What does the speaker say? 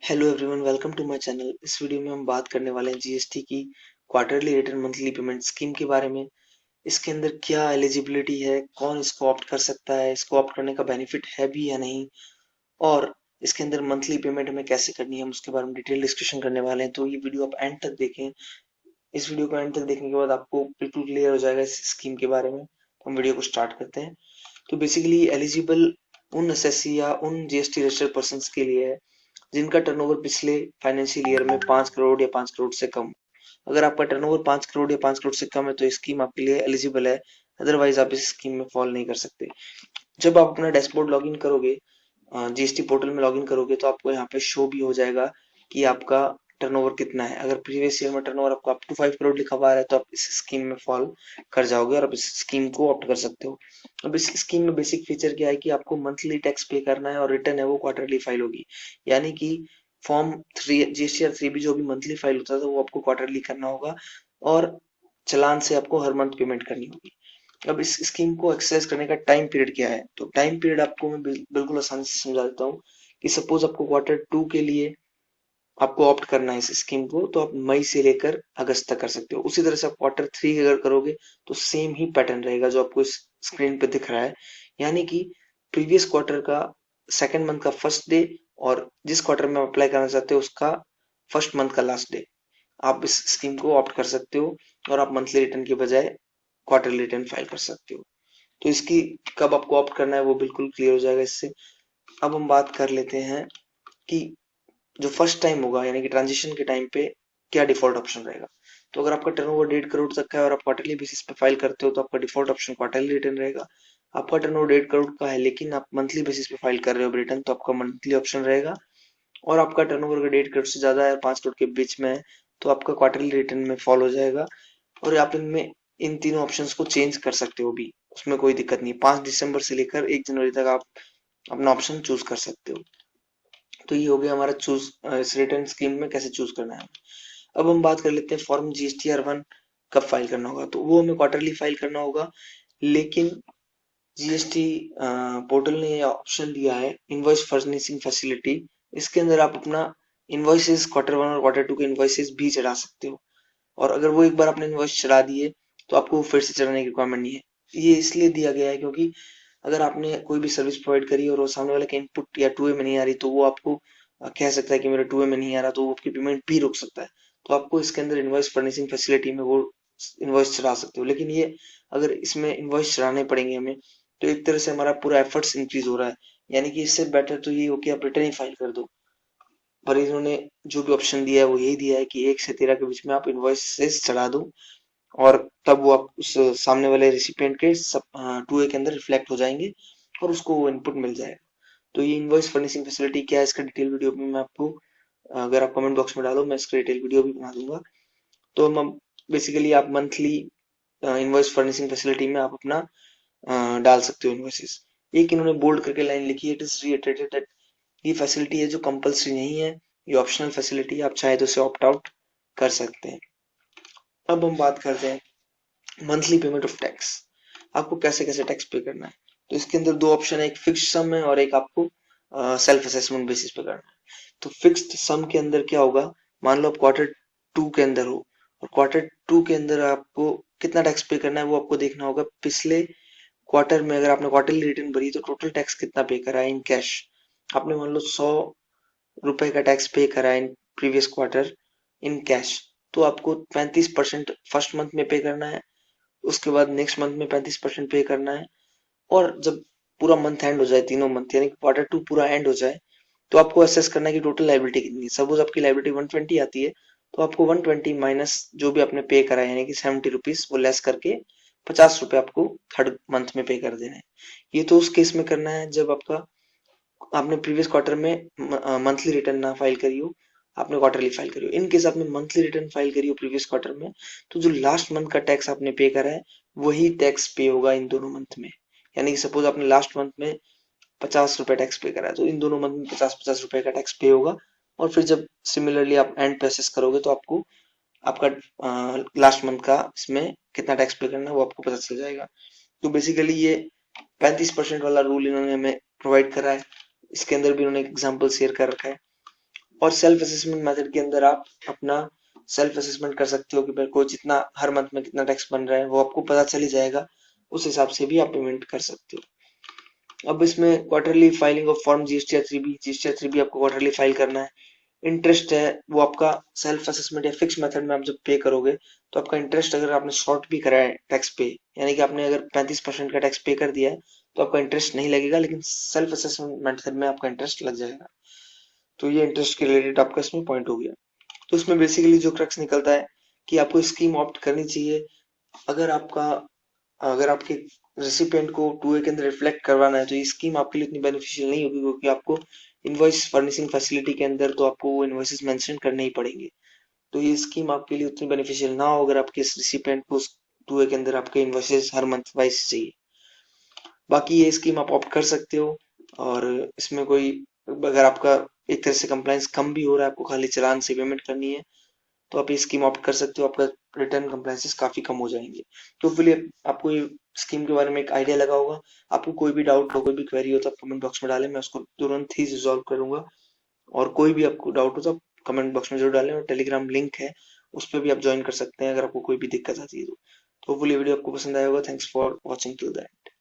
Hello everyone, welcome to my channel. इस video में हम बात करने वाले हैं जीएसटी की quarterly return monthly payment scheme के बारे में। इसके अंदर क्या एलिजिबिलिटी है, कौन इसको ऑप्ट कर सकता है, इसको ऑप्ट करने का बेनिफिट है भी या नहीं, और इसके अंदर मंथली पेमेंट हमें कैसे करनी है, हम उसके बारे में डिटेल डिस्कशन करने वाले हैं। तो ये वीडियो आप एंड तक देखें। इस वीडियो को एंड तक देखने के बाद आपको बिल्कुल क्लियर हो जाएगा इस स्कीम के बारे में। तो हम वीडियो को स्टार्ट करते हैं। तो बेसिकली एलिजिबल उन एसएससी या उन जीएसटी रजिस्टर्ड पर्सन के लिए है जिनका टर्नओवर पिछले फाइनेंशियल ईयर में 5 करोड़ या 5 करोड़ से कम। अगर आपका टर्नओवर 5 करोड़ या 5 करोड़ से कम है तो स्कीम आपके लिए एलिजिबल है, अदरवाइज आप इस स्कीम में फॉल नहीं कर सकते। जब आप अपना डैशबोर्ड लॉगिन करोगे, जीएसटी पोर्टल में लॉगिन करोगे, तो आपको यहाँ पे शो भी हो जाएगा कि आपका टर्नओवर कितना है। अगर प्रीवियस ईयर में टर्नओवर आपको अप टू 5 करोड़ लिखा हुआ है तो आप इस स्कीम में फॉल कर जाओगे और आप इस स्कीम को ऑप्ट कर सकते हो। अब इस स्कीम में बेसिक फीचर क्या है कि आपको मंथली टैक्स पे करना है और रिटर्न है वो क्वार्टरली फाइल होगी। यानी कि फॉर्म 3 जीएसटीआर 3 भी जो भी मंथली फाइल होता था वो आपको क्वार्टरली करना होगा और चालान से आपको हर मंथ पेमेंट करनी होगी। अब इस स्कीम को एक्सेस करने का टाइम पीरियड क्या है, तो टाइम पीरियड आपको मैं बिल्कुल आसानी से समझा देता हूँ कि सपोज आपको क्वार्टर 2 के लिए आपको ऑप्ट करना है इस स्कीम को, तो आप मई से लेकर अगस्त तक कर सकते हो। उसी तरह से आप क्वार्टर 3 अगर करोगे तो सेम ही पैटर्न रहेगा जो आपको इस स्क्रीन पे दिख रहा है। यानी कि प्रीवियस क्वार्टर का सेकंड मंथ का फर्स्ट डे और जिस क्वार्टर में आप अप्लाई करना चाहते हो उसका फर्स्ट मंथ का लास्ट डे, आप इस स्कीम को ऑप्ट कर सकते हो और आप मंथली रिटर्न के बजाय क्वार्टरली रिटर्न फाइल कर सकते हो। तो इसकी कब आपको ऑप्ट करना है वो बिल्कुल क्लियर हो जाएगा इससे। अब हम बात कर लेते हैं कि जो फर्स्ट टाइम होगा यानी कि ट्रांजिशन के टाइम पे क्या डिफॉल्ट ऑप्शन रहेगा। तो अगर आपका टर्नओवर 1.5 करोड़ तक का है और आप क्वार्टरली बेसिस पे फाइल करते हो तो आपका डिफॉल्ट ऑप्शन क्वार्टरली रिटर्न रहेगा। आपका टर्नओवर 1.5 करोड़ का है लेकिन आप मंथली बेसिस पे फाइल कर रहे हो रिटर्न, तो आपका मंथली ऑप्शन रहेगा। और आपका टर्नओवर अगर 1.5 करोड़ से ज्यादा है और 5 करोड़ के बीच में है तो आपका क्वार्टरली रिटर्न में फॉल हो जाएगा। और आप इनमें इन तीनों ऑप्शंस को चेंज कर सकते हो भी, उसमें कोई दिक्कत नहीं। 5 दिसंबर से लेकर 1 जनवरी तक आप अपना ऑप्शन चूज कर सकते हो। तो ये हो गया हमारा चूज, इस रिटर्न स्कीम में कैसे चूज करना है। अब हम बात कर लेते हैं फॉर्म जीएसटीआर 1 कब फाइल करना होगा। तो वो हमें क्वार्टरली फाइल करना होगा, लेकिन जीएसटी पोर्टल ने यह ऑप्शन दिया है इनवॉइस फर्निशिंग फैसिलिटी। इसके अंदर आप अपना इनवॉइसेस क्वार्टर 1 और क्वार्टर 2 के इनवॉइसेस भी चढ़ा सकते हो। और अगर वो एक बार आपने इनवॉइस चढ़ा दिए तो आपको फिर से चढ़ाने की रिक्वायरमेंट नहीं है। ये इसलिए दिया गया है क्योंकि अगर आपने कोई भी सर्विस प्रोवाइड करी और वो सामने वाले का इनपुट या 2A में नहीं आ रही तो वो आपको कह सकता है कि मेरा 2A में नहीं आ रहा, तो वो आपकी पेमेंट भी रोक सकता है। तो आपको इसके अंदर इनवॉइस फर्निशिंग फैसिलिटी में वो इनवॉइस चढ़ा सकते हो। लेकिन ये अगर इसमें इनवॉइस चढ़ाने पड़ेंगे हमें तो एक तरह से हमारा पूरा एफर्ट्स इंक्रीज हो रहा है। यानी कि इससे बेटर तो ये हो कि आप रिटर्न ही फाइल कर दो। पर इन्होंने जो भी ऑप्शन दिया है वो यही दिया है कि 1 से 13 के बीच में आप इनवॉइसेस चढ़ा दो और तब वो आप उस सामने वाले रिसिपिएंट के सब 2A के अंदर रिफ्लेक्ट हो जाएंगे और उसको वो इनपुट मिल जाएगा। तो ये इनवॉइस फर्निशिंग फैसिलिटी क्या है, इसका डिटेल वीडियो भी मैं आपको, अगर आप कमेंट बॉक्स में डालो मैं इसका डिटेल वीडियो भी बना दूंगा। तो हम बेसिकली आप मंथली इनवॉइस फर्निशिंग फैसिलिटी में आप अपना डाल सकते हो इनवॉइसेस। एक इन्होंने बोल्ड करके लाइन लिखी है, इट इज रिइटरेटेड दैट ये फैसिलिटी है जो कंपलसरी नहीं है, ये ऑप्शनल फैसिलिटी, आप चाहे तो इसे ऑप्ट आउट कर सकते हैं। अब हम बात करते हैं मंथली पेमेंट ऑफ टैक्स। आपको कैसे कैसे टैक्स पे करना है। तो इसके अंदर दो ऑप्शन है, एक फिक्स्ड सम है और एक आपको सेल्फ असेसमेंट बेसिस पे करना है। तो फिक्स्ड सम के अंदर क्या होगा, मान लो आप क्वार्टर 2 के अंदर हो और क्वार्टर 2 के अंदर आपको कितना टैक्स पे करना है वो आपको देखना होगा। पिछले क्वार्टर में अगर आपने क्वार्टरली रिटर्न भरी तो टोटल टैक्स कितना पे करा है इन कैश। आपने मान लो 100 रुपए का टैक्स पे करा है in previous quarter in cash, तो आपको 35% फर्स्ट मंथ में पे करना है, उसके बाद नेक्स्ट मंथ में 35% पे करना है। और जब पूरा मंथ एंड हो जाए, तीनों मंथ यानी क्वार्टर 2 पूरा एंड हो जाए, तो आपको असेस करना है कि टोटल लाइबिलिटी कितनी है। सपोज आपकी लाइबिलिटी 120 आती है तो आपको 120 माइनस जो भी आपने पे करा है यानी कि 70 रुपीज वो लेस करके 50 रुपए आपको थर्ड मंथ में पे कर देना है। ये तो उस केस में करना है जब आपका आपने प्रीवियस क्वार्टर में मंथली रिटर्न ना फाइल करी हो, आपने क्वार्टरली फाइल करी हो। इन केस आपने मंथली रिटर्न फाइल करी हो प्रीवियस क्वार्टर में, तो जो लास्ट मंथ का टैक्स आपने पे करा है वही टैक्स पे होगा इन दोनों मंथ में। यानी कि सपोज आपने लास्ट मंथ में 50 रुपए टैक्स पे करा है तो इन दोनों मंथ में 50-50 रुपए का टैक्स पे होगा। और फिर जब सिमिलरली आप एंड पे असेस करोगे तो आपको आपका लास्ट मंथ का इसमें कितना टैक्स पे करना है वो आपको पता चल जाएगा। तो बेसिकली ये 35% वाला रूल इन्होंने हमें प्रोवाइड करा है। इसके अंदर भी उन्होंने एग्जाम्पल शेयर कर रखा है। और सेल्फ असेसमेंट मेथड के अंदर आप अपना सेल्फ असेसमेंट कर सकते हो कि मेरे को जितना हर मंथ में कितना टैक्स बन रहा है वो आपको पता चल ही जाएगा। उस हिसाब से भी आप पेमेंट कर सकते हो। अब इसमें quarterly filing of form GST 3B आपको क्वार्टरली फाइल करना है। इंटरेस्ट है वो आपका सेल्फ असेसमेंट या फिक्स मेथड में आप जब पे करोगे तो आपका इंटरेस्ट अगर आपने शॉर्ट भी करा है टैक्स पे, यानी कि आपने अगर 35% का टैक्स पे कर दिया है तो आपका इंटरेस्ट नहीं लगेगा, लेकिन सेल्फ असेसमेंट मेथड में आपका इंटरेस्ट लग जाएगा। तो ये इंटरेस्ट के रिलेटेड आपका इसमें पॉइंट हो गया। तो इसमें बेसिकली जो क्रक्स निकलता है कि आपको स्कीम ऑप्ट करनी चाहिए अगर आपका अगर आपके रेसिपिएंट को 2A के अंदर रिफ्लेक्ट करवाना है, तो ये स्कीम आपके लिए इतनी बेनिफिशियल नहीं होगी, क्योंकि आपको इनवॉइस फर्निशिंग फैसिलिटी के अंदर तो आपको वो इनवॉइसेस मेंशन करने ही पड़ेंगे। तो ये स्कीम आपके लिए उतनी बेनिफिशियल ना हो अगर आपके रेसिपिएंट को 2A के अंदर आपके इनवॉइसेस हर मंथ वाइज चाहिए। बाकी ये स्कीम आप ऑप्ट कर सकते हो। और इसमें कोई अगर आपका एक तरह से कंप्लायंस कम भी हो रहा है, आपको खाली चालान से पेमेंट करनी है, तो आप ये स्कीम ऑप्ट कर सकते हो। आपका रिटर्न कंप्लायंसेस काफी कम हो जाएंगे। तो फिर आपको ये स्कीम के बारे में एक आइडिया लगा होगा। आपको कोई भी डाउट हो, कोई भी क्वेरी हो तो आप कमेंट बॉक्स में डालें, मैं उसको तुरंत ही रिजॉल्व करूंगा। और कोई भी आपको डाउट हो तो आप कमेंट बॉक्स में जरूर डालें, और टेलीग्राम लिंक है उस पर भी आप ज्वाइन कर सकते हैं अगर आपको कोई भी दिक्कत आती है तो। होपफुली वीडियो आपको पसंद आया होगा। Thanks for watching till the end.